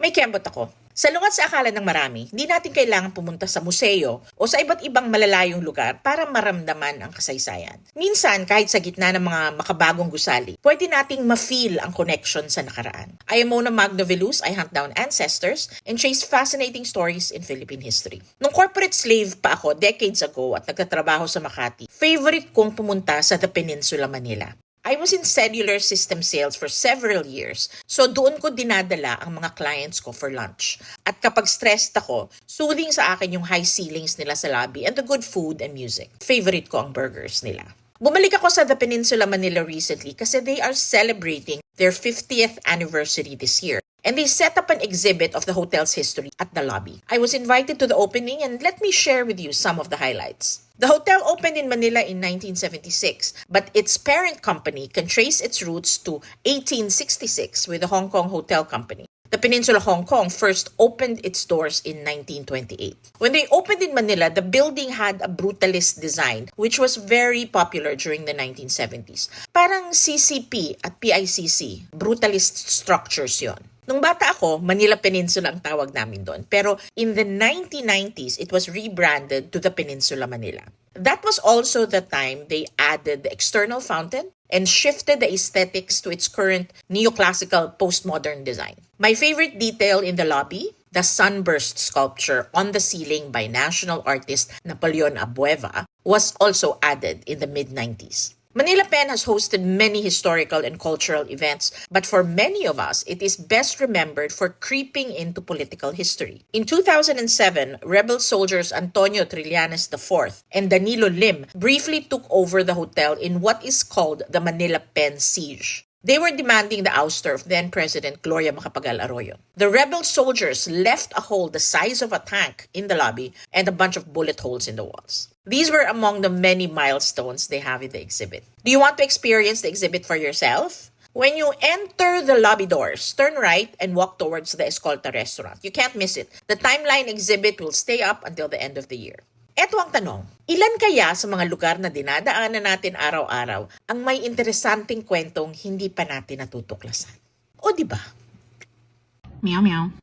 May kembot ako. Sa lungat sa akala ng marami, hindi natin kailangan pumunta sa museo o sa iba't ibang malalayong lugar para maramdaman ang kasaysayan. Minsan, kahit sa gitna ng mga makabagong gusali, pwede nating ma-feel ang connection sa nakaraan. I am Mona Magnovelus, I hunt down ancestors and chase fascinating stories in Philippine history. Nung corporate slave pa ako decades ago at nagtatrabaho sa Makati, favorite kong pumunta sa The Peninsula, Manila. I was in cellular system sales for several years, so doon ko dinadala ang mga clients ko for lunch. At kapag stressed ako, soothing sa akin yung high ceilings nila sa lobby and the good food and music. Favorite ko ang burgers nila. Bumalik ako sa The Peninsula Manila recently kasi they are celebrating their 50th anniversary this year. And they set up an exhibit of the hotel's history at the lobby. I was invited to the opening and let me share with you some of the highlights. The hotel opened in Manila in 1976, but its parent company can trace its roots to 1866 with the Hong Kong Hotel Company. The Peninsula Hong Kong first opened its doors in 1928. When they opened in Manila, the building had a brutalist design which was very popular during the 1970s. Parang CCP at PICC, brutalist structures yon. Nung bata ako, Manila Peninsula ang tawag namin doon. Pero in the 1990s, it was rebranded to the Peninsula Manila. That was also the time they added the external fountain and shifted the aesthetics to its current neoclassical postmodern design. My favorite detail in the lobby, the sunburst sculpture on the ceiling by national artist Napoleon Abueva, was also added in the mid-90s. Manila Pen has hosted many historical and cultural events, but for many of us, it is best remembered for creeping into political history. In 2007, rebel soldiers Antonio Trillanes IV and Danilo Lim briefly took over the hotel in what is called the Manila Pen Siege. They were demanding the ouster of then-President Gloria Macapagal Arroyo. The rebel soldiers left a hole the size of a tank in the lobby and a bunch of bullet holes in the walls. These were among the many milestones they have in the exhibit. Do you want to experience the exhibit for yourself? When you enter the lobby doors, turn right and walk towards the Escolta restaurant. You can't miss it. The timeline exhibit will stay up until the end of the year. Eto ang tanong, ilan kaya sa mga lugar na dinadaanan natin araw-araw ang may interesanteng kwentong hindi pa natin natutuklasan? O di ba? Meow meow.